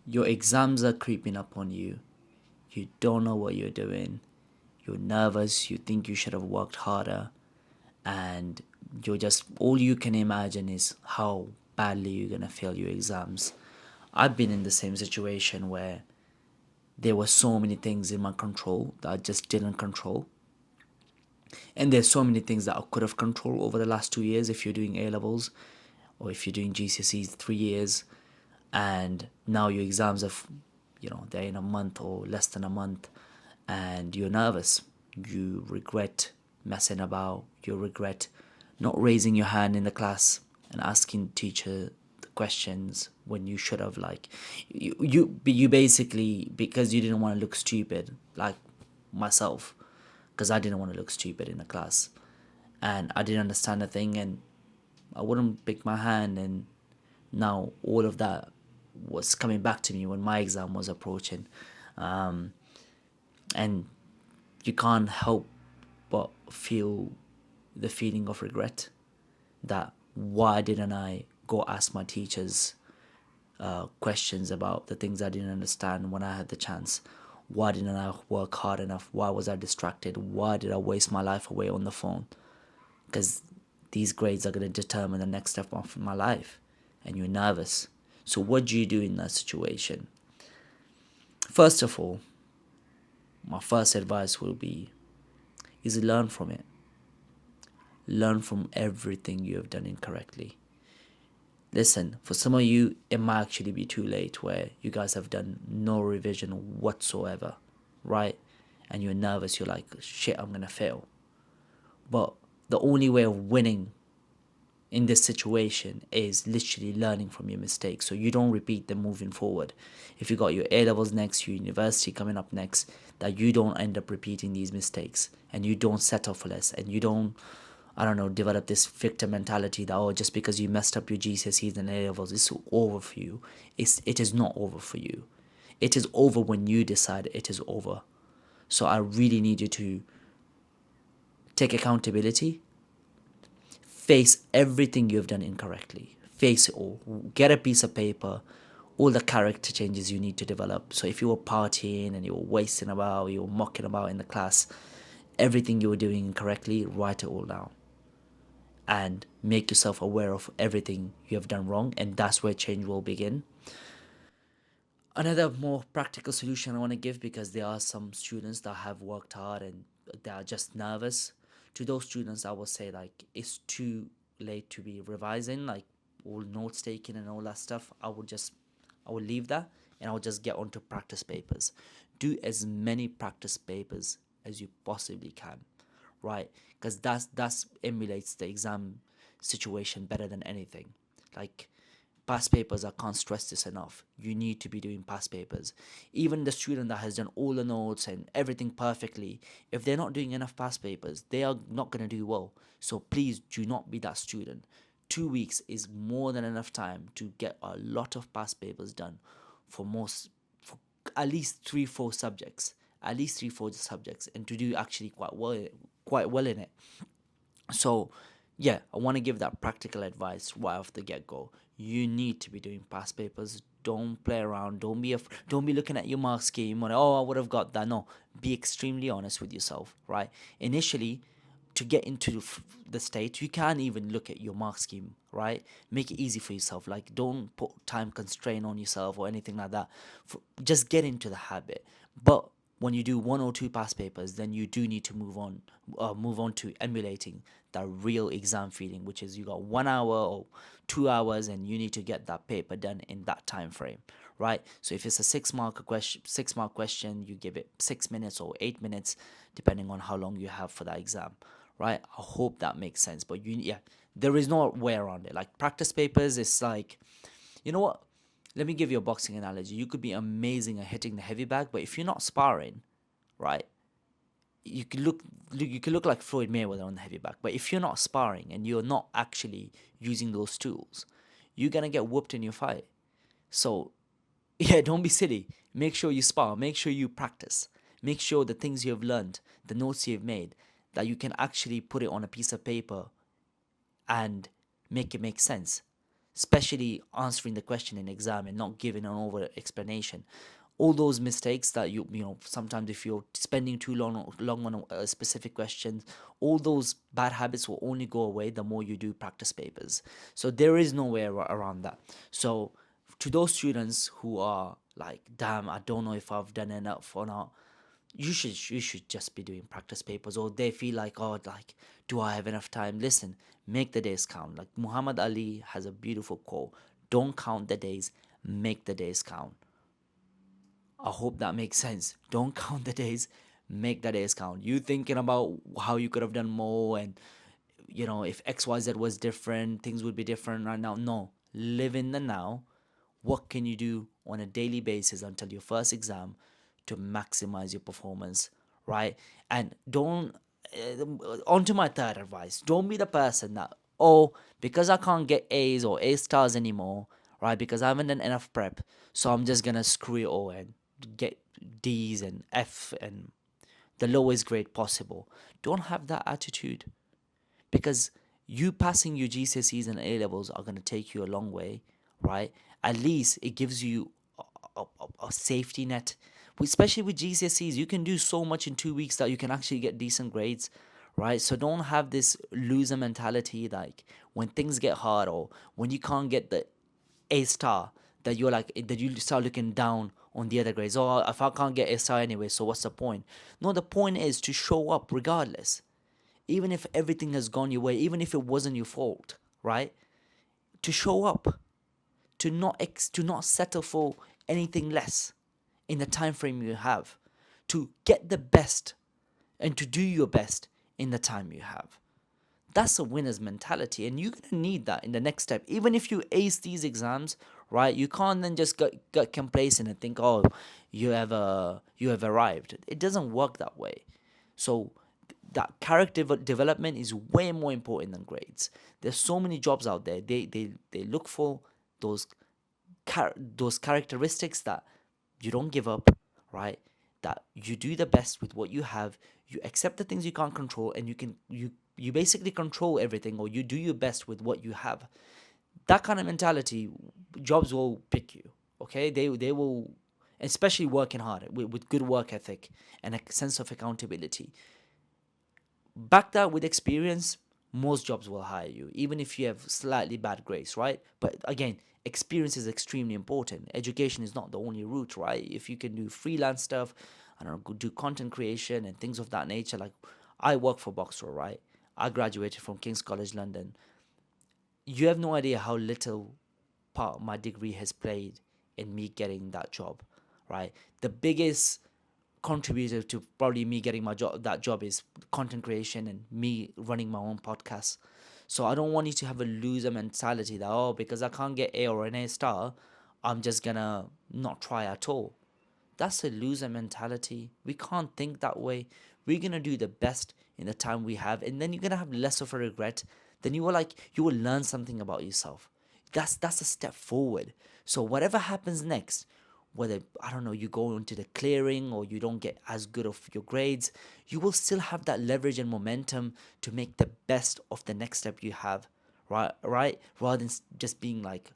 Your exams are creeping up on you. You don't know what you're doing. You're nervous. You think you should have worked harder. And you're just, all you can imagine is how badly you're going to fail your exams. I've been in the same situation where there were so many things in my control that I just didn't control. And there's so many things that I could have controlled over the last 2 years if you're doing A levels or if you're doing GCSEs 3 years, and now your exams are, they're in a month or less than a month, and you're nervous. You regret messing about. You regret not raising your hand in the class and asking teacher the questions when you should have, like, you basically, because you didn't want to look stupid, like myself, because I didn't want to look stupid in the class, and I didn't understand a thing, and I wouldn't pick my hand, and now all of that was coming back to me when my exam was approaching. And you can't help but feel the feeling of regret, that why didn't I go ask my teachers questions about the things I didn't understand when I had the chance? Why didn't I work hard enough? Why was I distracted? Why did I waste my life away on the phone? Because these grades are going to determine the next step of my life, and you're nervous. So what do you do in that situation? First of all, my first advice will be is learn from it. Learn from everything you have done incorrectly. Listen, for some of you, it might actually be too late where you guys have done no revision whatsoever, right? And you're nervous, you're like, shit, I'm gonna fail. But the only way of winning in this situation is literally learning from your mistakes so you don't repeat them moving forward. If you got your A levels next, your university coming up next, that you don't end up repeating these mistakes and you don't settle for less, and you don't, I don't know, develop this victim mentality that, oh, just because you messed up your GCSEs and A levels, it's over for you. It is not over for you. It is over when you decide it is over. So I really need you to take accountability. Face everything you've done incorrectly. Face it all. Get a piece of paper, all the character changes you need to develop. So if you were partying and you were wasting about, you were mocking about in the class, everything you were doing incorrectly, write it all down. And make yourself aware of everything you have done wrong, and that's where change will begin. Another more practical solution I want to give, because there are some students that have worked hard and they are just nervous. To those students, I will say, like, it's too late to be revising, like all notes taking and all that stuff. I will leave that, and I'll just get onto practice papers. Do as many practice papers as you possibly can, right? Because that's emulates the exam situation better than anything. Like, past papers, I can't stress this enough. You need to be doing past papers. Even the student that has done all the notes and everything perfectly, if they're not doing enough past papers, they are not going to do well. So please do not be that student. 2 weeks is more than enough time to get a lot of past papers done for for at least 3 4 subjects, and to do actually quite well in it. So, yeah, I want to give that practical advice right off the get go. You need to be doing past papers. Don't play around. Don't be looking at your mark scheme and, oh, I would have got that. No, be extremely honest with yourself. Right? Initially, to get into the state, you can even look at your mark scheme. Right? Make it easy for yourself. Like, don't put time constraint on yourself or anything like that. Just get into the habit. But when you do one or two past papers, then you do need to move on to emulating that real exam feeling, which is you got 1 hour or 2 hours, and you need to get that paper done in that time frame, right? So if it's a 6 mark question, you give it 6 minutes or 8 minutes, depending on how long you have for that exam, right? I hope that makes sense. But yeah, there is no way around it. Like, practice papers is like, you know what? Let me give you a boxing analogy. You could be amazing at hitting the heavy bag, but if you're not sparring, right, you could look like Floyd Mayweather on the heavy bag. But if you're not sparring and you're not actually using those tools, you're gonna get whooped in your fight. So yeah, don't be silly. Make sure you spar. Make sure you practice. Make sure the things you have learned, the notes you've made, that you can actually put it on a piece of paper and make it make sense. especially answering the question in exam and not giving an over explanation. All those mistakes that sometimes if you're spending too long on a specific question, all those bad habits will only go away the more you do practice papers. So there is no way around that. So to those students who are like, damn, I don't know if I've done enough or not, you should just be doing practice papers. Or they feel like, oh, like, do I have enough time? Listen, make the days count. Like Muhammad Ali has a beautiful quote: don't count the days, make the days count. I hope that makes sense. Don't count the days, make the days count. You thinking about how you could have done more, and if XYZ was different, things would be different right now. No, live in the now. What can you do on a daily basis until your first exam to maximize your performance, right? And don't, on to my third advice, don't be the person that, oh, because I can't get A's or A stars anymore, right? Because I haven't done enough prep, so I'm just gonna screw it all and get D's and F and the lowest grade possible. Don't have that attitude, because you passing your GCSEs and A levels are going to take you a long way, right? At least it gives you a safety net. Especially with GCSEs, you can do so much in 2 weeks that you can actually get decent grades, right? So don't have this loser mentality, like when things get hard or when you can't get the A star, that you're like, that you start looking down on the other grades. Oh, if I can't get A star anyway, so what's the point? No, the point is to show up regardless, even if everything has gone your way, even if it wasn't your fault, right? To show up, to not settle for anything less in the time frame you have, to get the best and to do your best in the time you have. That's a winner's mentality, and you're gonna need that in the next step. Even if you ace these exams, right? You can't then just get complacent and think, oh, you have arrived. It doesn't work that way. So that character development is way more important than grades. There's so many jobs out there. They look for those those characteristics that you don't give up, right? That you do the best with what you have. You accept the things you can't control, and you basically control everything, or you do your best with what you have. That kind of mentality, jobs will pick you. Okay, they will, especially working hard with good work ethic and a sense of accountability. Back that with experience, most jobs will hire you, even if you have slightly bad grades, right? But again, experience is extremely important. Education is not the only route, right? If you can do freelance stuff, I don't know, do content creation and things of that nature. Like, I work for Boxer, right? I graduated from King's College London. You have no idea how little part my degree has played in me getting that job, right? The biggest contributor to probably me getting that job is content creation and me running my own podcast. So I don't want you to have a loser mentality that, oh, because I can't get A or an A star, I'm just gonna not try at all. That's a loser mentality. We can't think that way. We're gonna do the best in the time we have, and then you're gonna have less of a regret. Then you will learn something about yourself. That's a step forward. So whatever happens next, whether, I don't know, you go into the clearing or you don't get as good of your grades, you will still have that leverage and momentum to make the best of the next step you have, right, rather than just being like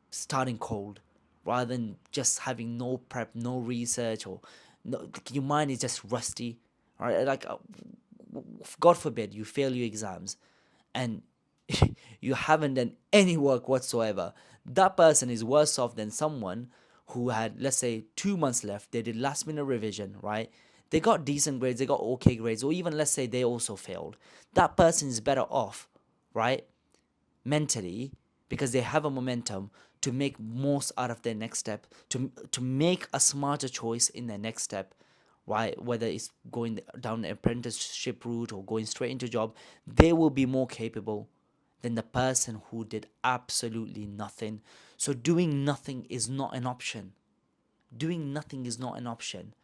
starting cold, rather than just having no prep, no research, or no, your mind is just rusty, right? Like, God forbid you fail your exams and you haven't done any work whatsoever. That person is worse off than someone who had, let's say, 2 months left. They did last minute revision, right? They got decent grades, they got okay grades, or even let's say they also failed. That person is better off, right? Mentally, because they have a momentum to make most out of their next step, to make a smarter choice in their next step, right? Whether it's going down the apprenticeship route or going straight into job, they will be more capable than the person who did absolutely nothing. So doing nothing is not an option. Doing nothing is not an option.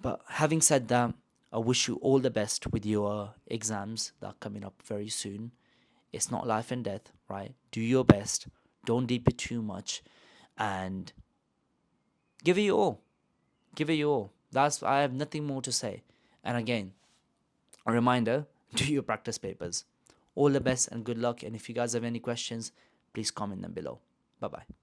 But having said that, I wish you all the best with your exams that are coming up very soon. It's not life and death, right? Do your best. Don't deep it too much, and give it your all. Give it your all. I have nothing more to say. And again, a reminder: do your practice papers. All the best and good luck. And if you guys have any questions, please comment them below. Bye bye.